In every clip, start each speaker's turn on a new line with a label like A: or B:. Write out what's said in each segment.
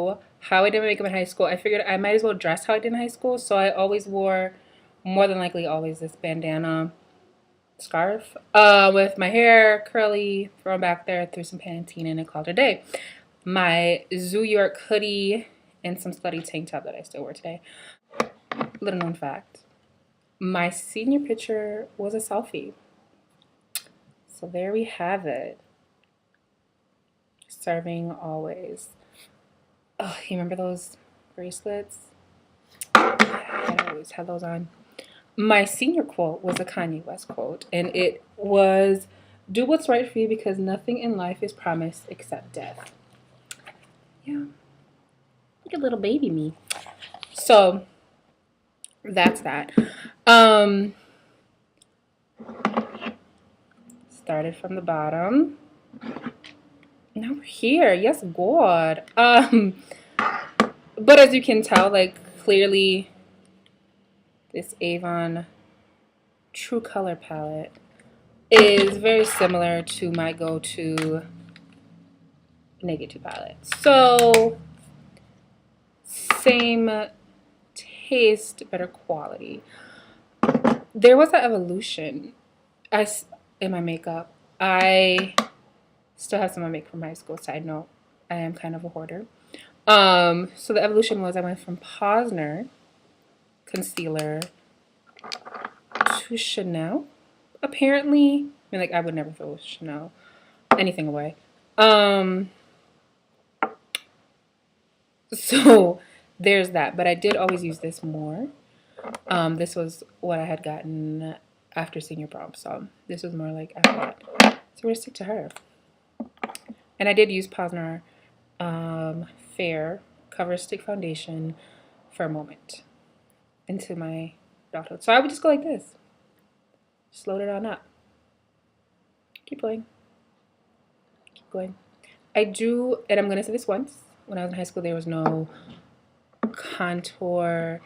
A: how I did my makeup in high school, I figured I might as well dress how I did in high school. So I always wore, more than likely, always this bandana scarf with my hair curly, thrown back there, threw some Pantene in and called it a day. My Zoo York hoodie and some slutty tank top that I still wear today. Little known fact. My senior picture was a selfie. So there we have it. Serving always. Oh, you remember those bracelets? I always had those on. My senior quote was a Kanye West quote, and it was, "Do what's right for you because nothing in life is promised except death." Yeah, like a little baby me. So that's that. Um, Started from the bottom. Now we're here. Yes, God. But as you can tell, like clearly, this Avon True Color palette is very similar to my go-to negative palette. So same taste, better quality. There was an evolution in my makeup. I still have some of my makeup from high school. Side note, I am kind of a hoarder. So the evolution was I went from Posner concealer to Chanel. Apparently, I mean, like I would never throw Chanel anything away. So there's that. But I did always use this more. This was what I had gotten after senior prom, so this was more like after that. So we're gonna stick to her. And I did use Posner Fair Cover Stick Foundation for a moment into my adulthood. So I would just go like this. Just load it on up. Keep going. Keep going. I do, and I'm gonna say this once. When I was in high school, there was no contour.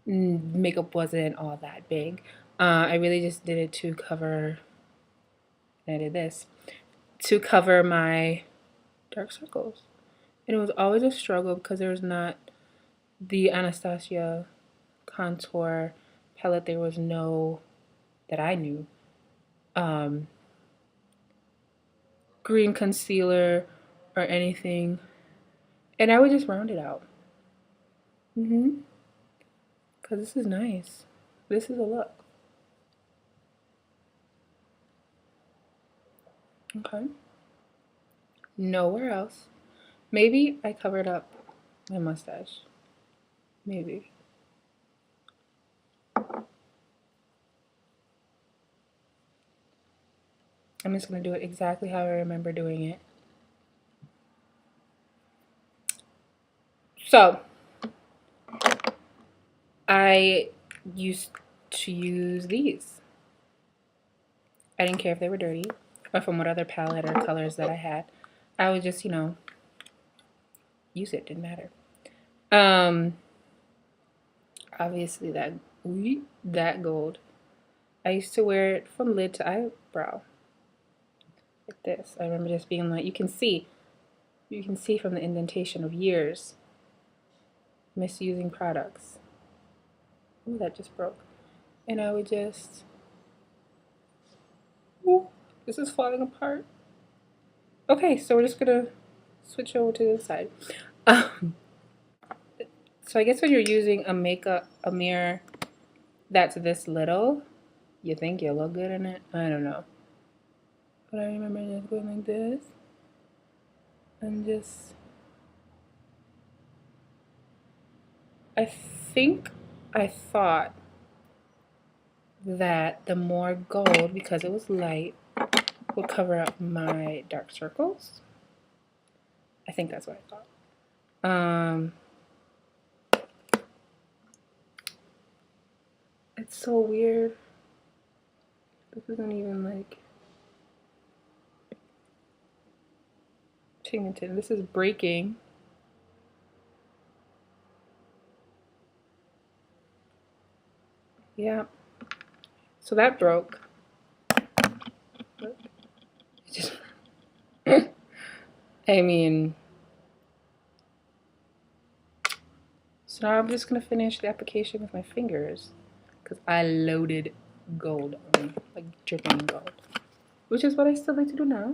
A: Makeup wasn't all that big. I really just did it to cover, and I did this, to cover my dark circles. And it was always a struggle because there was not the Anastasia contour palette. There was no, that I knew, green concealer or anything. And I would just round it out. Because this is nice. This is a look. Okay. Nowhere else. Maybe I covered up my mustache. Maybe. I'm just going to do it exactly how I remember doing it. So, I used to use these. I didn't care if they were dirty or from what other palette or colors that I had. I would just, use it. Didn't matter. Obviously that gold. I used to wear it from lid to eyebrow. Like this. I remember just being like, you can see from the indentation of years misusing products. Ooh, that just broke. And I would just, ooh, this is falling apart. Okay, so we're just gonna switch over to the side. So I guess when you're using a mirror that's this little, you think you look good in it. I don't know. But I remember just going like this and just, I think I thought that the more gold, because it was light, would cover up my dark circles. I think that's what I thought. It's so weird. This isn't even like pigmented. This is breaking. Yeah. So that broke. I mean, So now I'm just gonna finish the application with my fingers because I loaded gold on me, like dripping gold, which is what I still like to do now.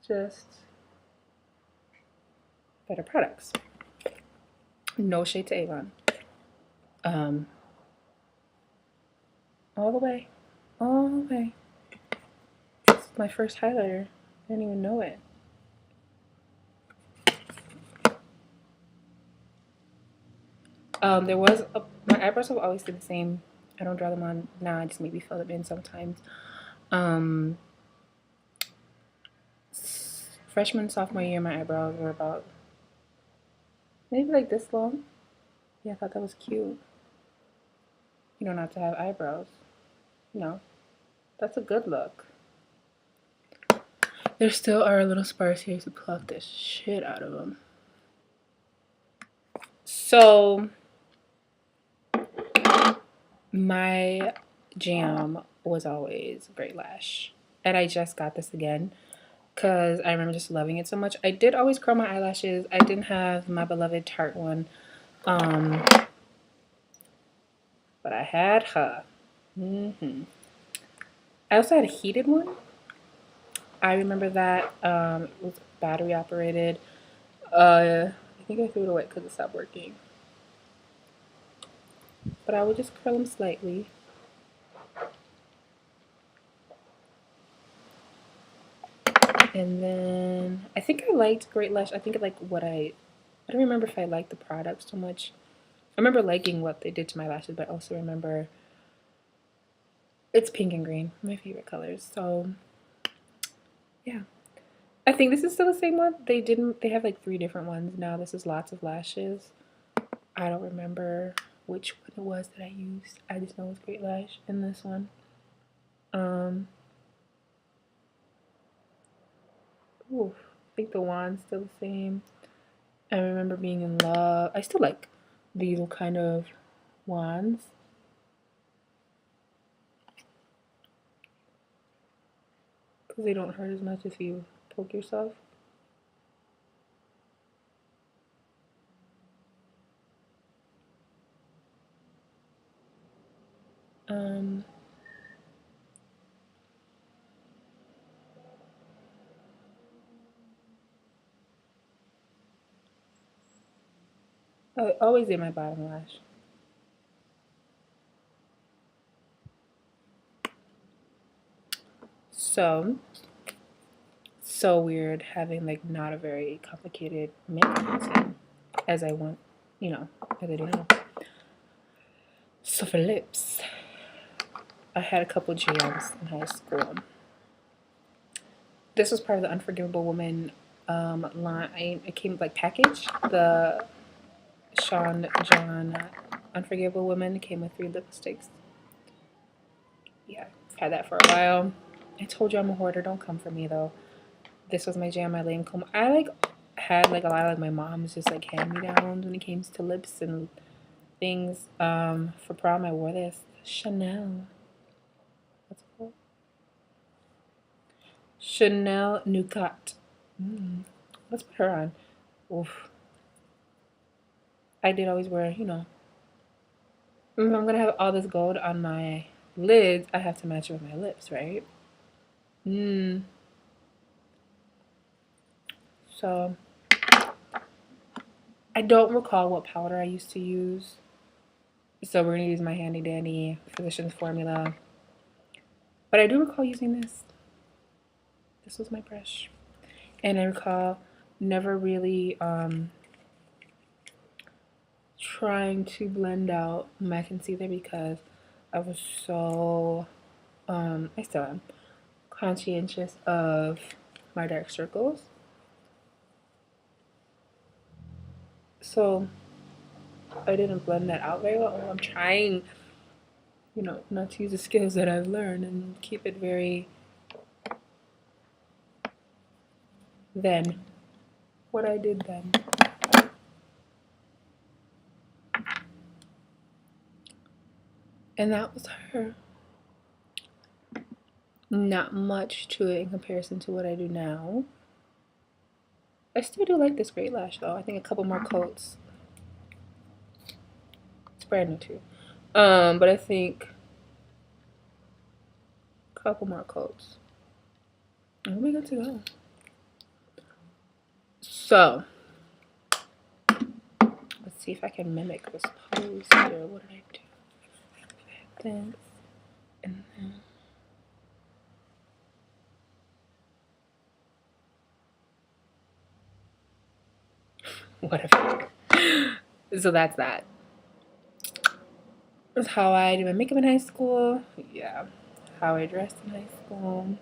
A: Just better products. No shade to Avon. All the way, all the way. This is my first highlighter. I didn't even know it. There was my eyebrows have always been the same. I don't draw them on now. I just maybe fill them in sometimes. Freshman, sophomore year, my eyebrows were about maybe like this long. Yeah, I thought that was cute. You don't have to have eyebrows. No, that's a good look. There still are a little sparse here to pluck the shit out of them. So my jam was always Great Lash, and I just got this again because I remember just loving it so much. I did always curl my eyelashes. I didn't have my beloved Tarte one, but I had her. I also had a heated one. I remember that it was battery operated. I think I threw it away because it stopped working. But I would just curl them slightly. And then I think I liked Great Lash. I think I like what I don't remember if I liked the product so much. I remember liking what they did to my lashes, but I also remember it's pink and green, my favorite colors. So yeah. I think this is still the same one. They have like 3 different ones now. This is Lots of Lashes. I don't remember which one it was that I used. I just know it was Great Lash in this one. Oof, I think the wand's still the same. I remember being in love. I still like these kind of wands. Because they don't hurt as much if you poke yourself. I always did my bottom lash. So weird having like not a very complicated makeup routine as I want, as I do now. So for lips, I had a couple jams in high school. This was part of the Unforgivable Woman line. It came like package. The Sean John Unforgivable Woman came with 3 lipsticks. Yeah, had that for a while. I told you I'm a hoarder. Don't come for me though. This was my jam, my lame comb. I like had like a lot of like my mom's just like hand me downs when it came to lips and things. For prom I wore this Chanel. What's it called? Chanel Nougat. Let's put her on. Oof. I did always wear, if I'm gonna have all this gold on my lids, I have to match it with my lips, right? So I don't recall what powder I used to use. So we're gonna use my handy dandy Physicians Formula. But I do recall using this. This was my brush. And I recall never really trying to blend out my concealer because I was so I still am conscientious of my dark circles. So I didn't blend that out very well. I'm trying, not to use the skills that I've learned and keep it very then. What I did then. And that was her. Not much to it in comparison to what I do now. I still do like this Great Lash though. I think a couple more coats brand new too. But I think a couple more coats. And we'll be good to go. So let's see if I can mimic this pose here. What did I do? This and then whatever. So that's that. That's how I do my makeup in high school. Yeah. How I dressed in high school.